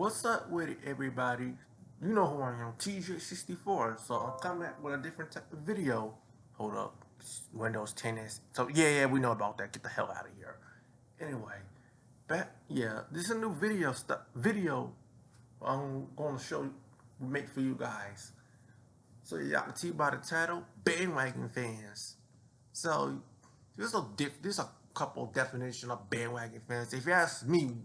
What's up with it, everybody? You know who I am, TJ64. So I'm coming with a different type of video. Hold up, Windows 10s. So yeah, we know about that. Get the hell out of here. Anyway, this is a new video I'm going to show you, make for you guys. So yeah, I can tell you by the title, bandwagon fans. So there's a couple definition of bandwagon fans. If you ask me,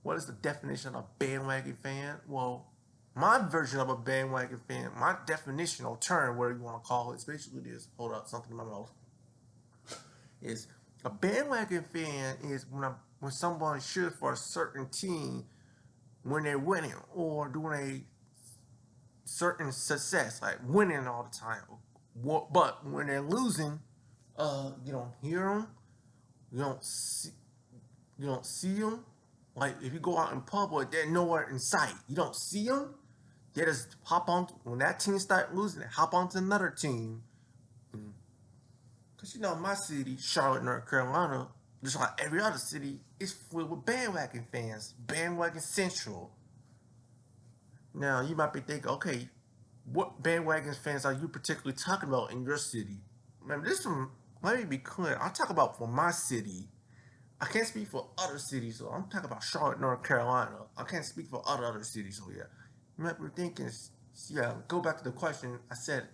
what is the definition of bandwagon fan? Well, my version of a bandwagon fan, my definition or term, whatever you want to call it, is basically this. Hold up, something in my mouth. Is a bandwagon fan is when someone cheers for a certain team when they're winning or doing a certain success, like winning all the time. But when they're losing, you don't hear them, you don't see, you don't see them. Like if you go out in public, they're nowhere in sight. You don't see them. They just hop on when that team start losing. They hop onto another team. Cause my city, Charlotte, North Carolina, just like every other city, is filled with bandwagon fans. Bandwagon central. Now you might be thinking, okay, what bandwagon fans are you particularly talking about in your city? Man, let me be clear. I talk about for my city. I can't speak for other cities, so I'm talking about Charlotte, North Carolina. I can't speak for other cities, so yeah. You might be thinking, yeah, go back to the question. I said,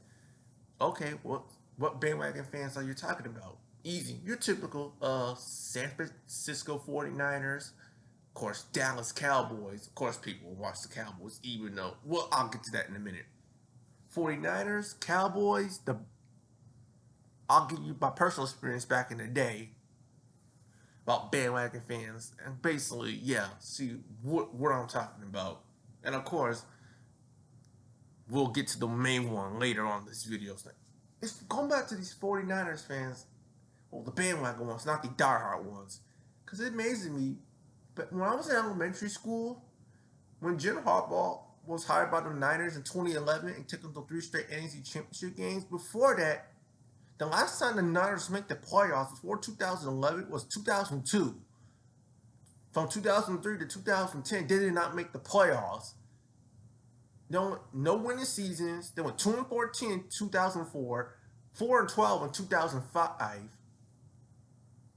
okay, what bandwagon fans are you talking about? Easy. Your typical San Francisco 49ers, of course, Dallas Cowboys. Of course, people watch the Cowboys, even though, well, I'll get to that in a minute. 49ers, Cowboys, I'll give you my personal experience back in the day about bandwagon fans, and basically, yeah, see what I'm talking about. And of course, we'll get to the main one later on this video. It's going back to these 49ers fans, well, the bandwagon ones, not the diehard ones. Because it amazes me, but when I was in elementary school, when Jim Harbaugh was hired by the Niners in 2011 and took them to 3 straight NFC Championship games, before that, the last time the Niners made the playoffs before 2011 was 2002. From 2003 to 2010, they did not make the playoffs. No winning seasons. They went 2-14 in 2004, 4-12 in 2005,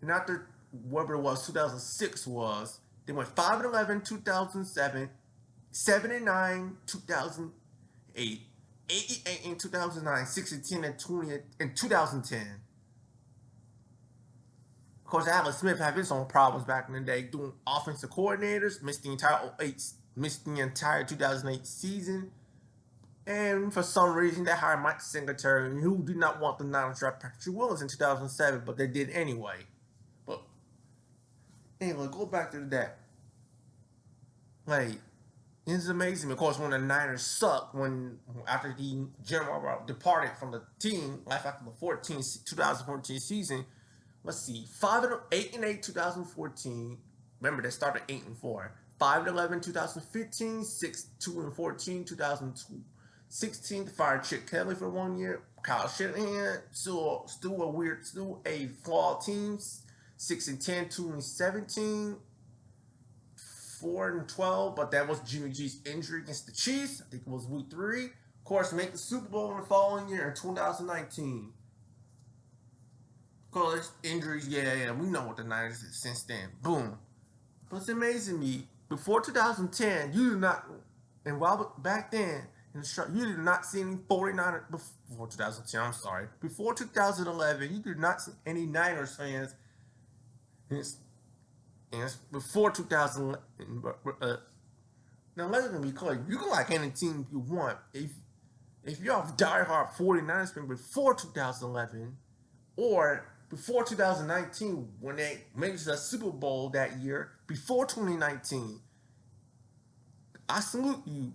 and after whatever it was, 2006 was, they went 5-11 2007, 7-9 2008, 8-8 in 2009, 6-10 and 20 in 2010. Of course, Alex Smith had his own problems back in the day doing offensive coordinators, missed the entire 2008 season. And for some reason, they hired Mike Singletary, who did not want the Niners draft Patrick Willis in 2007, but they did anyway. But anyway, go back to that. Like, it's amazing, of course, when the Niners sucked after the general departed from the team, like after the 2014 season. Let's see, 8-8 2014. Remember, they started 8-4. 5-11 2015, 6-2-14 2016. Fired Chip Kelly for 1 year. Kyle Shanahan, still a flawed team. 6-10 2017. 4-12, but that was Jimmy G's injury against the Chiefs. I think it was week 3. Of course, make the Super Bowl in the following year in 2019. Of course, injuries, yeah, we know what the Niners did since then. Boom. But it's amazing me. Before 2010, you did not, and while back then, you did not see any 49ers, before 2010, I'm sorry. Before 2011, you did not see any Niners fans. And before 2000, now let me be clear, you can like any team you want. If you're a diehard 49ers fan before 2011, or before 2019, when they made the Super Bowl that year, before 2019, I salute you.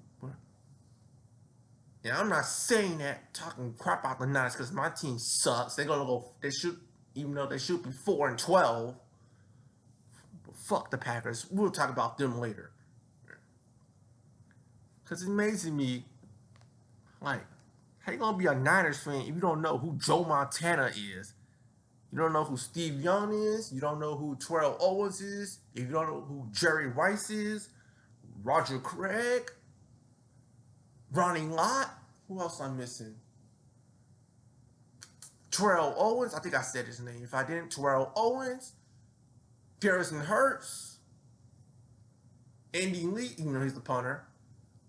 And I'm not saying that talking crap out the Niners because my team sucks. Even though they should be 4-12. Fuck the Packers. We'll talk about them later. Because it's amazing me, like, how you gonna be a Niners fan if you don't know who Joe Montana is? You don't know who Steve Young is? You don't know who Terrell Owens is? If you don't know who Jerry Rice is, Roger Craig, Ronnie Lott. Who else I'm missing? Terrell Owens. I think I said his name. If I didn't, Terrell Owens, Garrison Hurts, Andy Lee. You know he's the punter.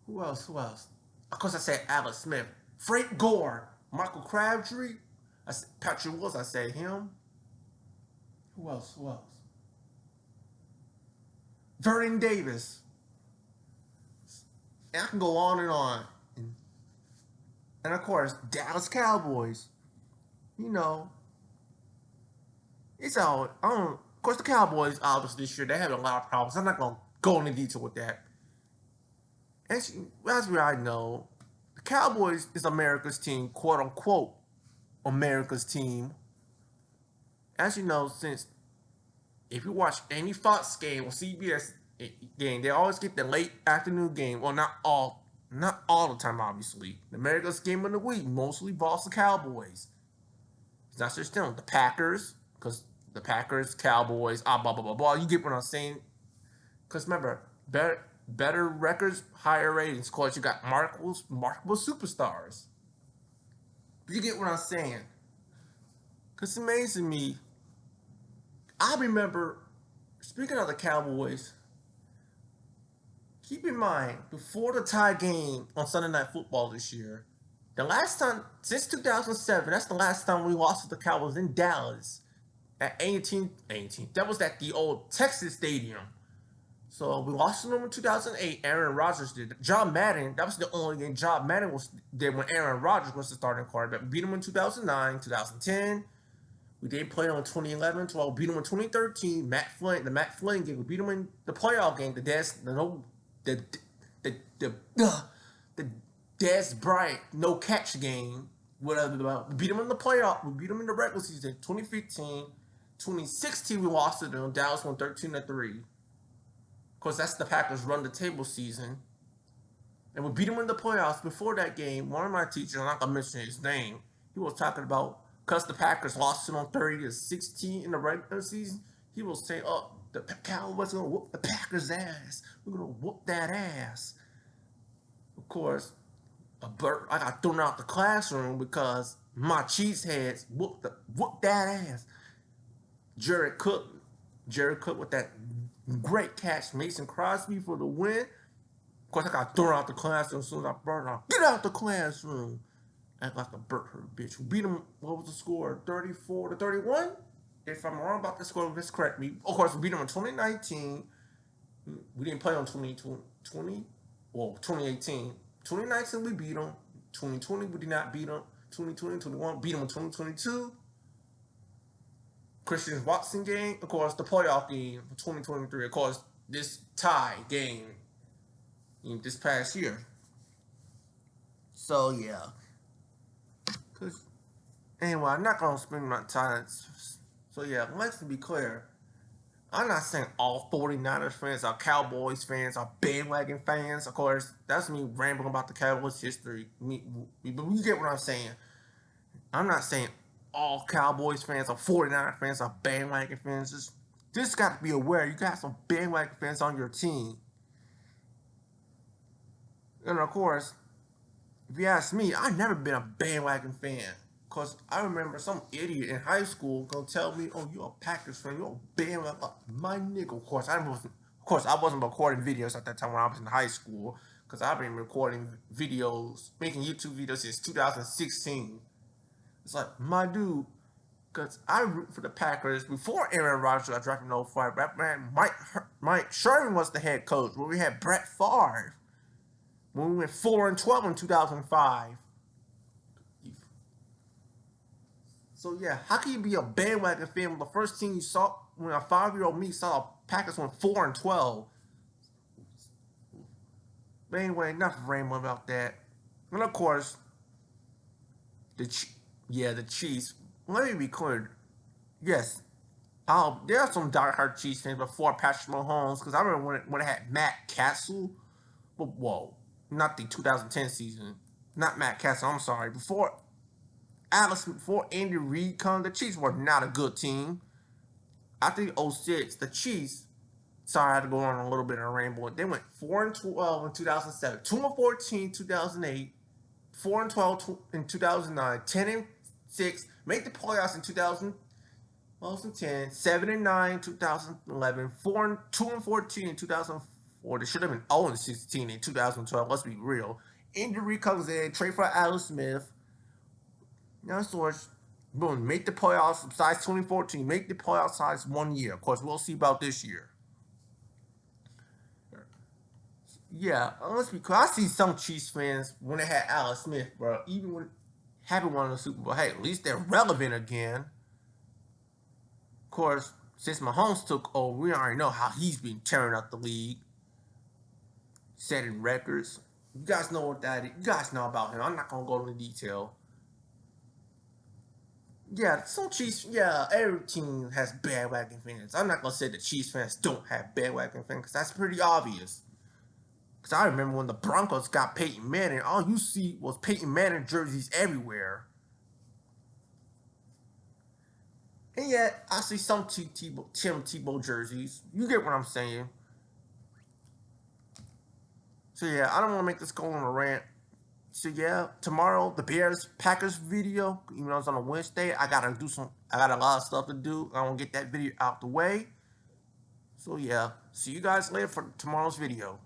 Who else? Who else? Of course, I said Alex Smith, Frank Gore, Michael Crabtree. I said Patrick Wills. I said him. Who else? Who else? Vernon Davis. And I can go on and on. And of course, Dallas Cowboys. You know, it's all. Of course, the Cowboys, obviously, this year, they had a lot of problems. I'm not going to go into detail with that. As we already know, the Cowboys is America's team, quote unquote, America's team. As you know, since if you watch any Fox game or CBS game, they always get the late afternoon game. Well, not all the time, obviously. The America's game of the week mostly involves the Cowboys. It's not just them. The Packers, because the Packers, Cowboys, blah, blah, blah, blah. You get what I'm saying? Because remember, better records, higher ratings. Of course, you got marketable superstars. You get what I'm saying? Because it's amazing to me. I remember, speaking of the Cowboys, keep in mind, before the tie game on Sunday Night Football this year, the last time, since 2007, that's the last time we lost to the Cowboys in Dallas at 18. That was at the old Texas Stadium. So we lost to them in 2008. Aaron Rodgers did. John Madden, that was the only game John Madden did when Aaron Rodgers was the starting quarterback. We beat him in 2009, 2010. We did play on 2011, 12. Beat him in 2013. The Matt Flynn game. We beat him in the playoff game. The Dez Bryant no catch game. Whatever. We beat him in the playoff. We beat him in the regular season. 2015, 2016 we lost to them. Dallas won 13-3. Of course, that's the Packers run the table season. And we beat him in the playoffs. Before that game, one of my teachers, I'm not gonna mention his name, he was talking about because the Packers lost it on 30-16 in the regular season, he was saying, oh, the Cowboys are going to whoop the Packers' ass. We're going to whoop that ass. Of course, I got thrown out the classroom because my cheeseheads whooped that ass. Jared Cook with that great catch. Mason Crosby for the win. Of course, I got thrown out the classroom as soon as I brought it out. Get out the classroom. Act like a Burt bitch. We beat them, what was the score? 34-31? If I'm wrong about the score, just correct me. Of course, we beat them in 2019. We didn't play on 2018. 2019, we beat them. 2020, we did not beat them. 2020, 21, beat them in 2022. Christian Watson game. Of course, the playoff game for 2023. Of course, this tie game this past year. So, yeah. Anyway, I'm not going to spend my time. So, yeah, let's be clear. I'm not saying all 49ers fans are Cowboys fans or bandwagon fans. Of course, that's me rambling about the Cowboys history. But you get what I'm saying. I'm not saying all Cowboys fans or 49ers fans are bandwagon fans. Just got to be aware you got some bandwagon fans on your team. And, of course, if you ask me, I've never been a bandwagon fan. Because I remember some idiot in high school gonna tell me, oh, you're a Packers fan, you're a bandwagon. My nigga, of course, I wasn't recording videos at that time when I was in high school. Because I've been recording videos, making YouTube videos since 2016. It's like, my dude, because I root for the Packers. Before Aaron Rodgers got drafted in 05, that man, Mike Sherman was the head coach. Where we had Brett Favre. When we went 4-12 in 2005. So yeah, how can you be a bandwagon fan when the first team you saw, when a 5-year-old me saw Packers went 4-12? But anyway, enough rambling about that. And of course, the Chiefs. Let me be clear. Yes, there are some diehard Chiefs fans before Patrick Mahomes, because I remember when it had Matt Castle. But whoa, not the 2010 season. Not Matt Castle. I'm sorry. Before Andy Reid come, the Chiefs were not a good team. After 06, the Chiefs Sorry, I had to go on a little bit of a ramble. They went 4-12 in 2007, 2-14 2008, 4-12 in 2009, 10-6, made the playoffs in 2010, 7-9 2011, 2-14 in 2004. They should have been 0-16 in 2012. Let's be real. Injury comes in, trade for Alex Smith. Now, source, boom, make the playoffs besides 2014, make the playoffs size 1 year. Of course, we'll see about this year. Yeah, let's be clear. I see some Chiefs fans when they had Alex Smith, bro. Even when having won the Super Bowl, hey, at least they're relevant again. Of course, since Mahomes took over, we already know how he's been tearing up the league, setting records. You guys know what that is. You guys know about him. I'm not gonna go into detail. Yeah, some Chiefs. Yeah, every team has bandwagon fans. I'm not gonna say the Chiefs fans don't have bandwagon fans because that's pretty obvious. Because I remember when the Broncos got Peyton Manning, all you see was Peyton Manning jerseys everywhere. And yet, I see some Tim Tebow jerseys. You get what I'm saying. So yeah, I don't want to make this go on a rant. So yeah, tomorrow the Bears Packers video, even though it's on a Wednesday, I got a lot of stuff to do. I want to get that video out the way. So yeah, see you guys later for tomorrow's video.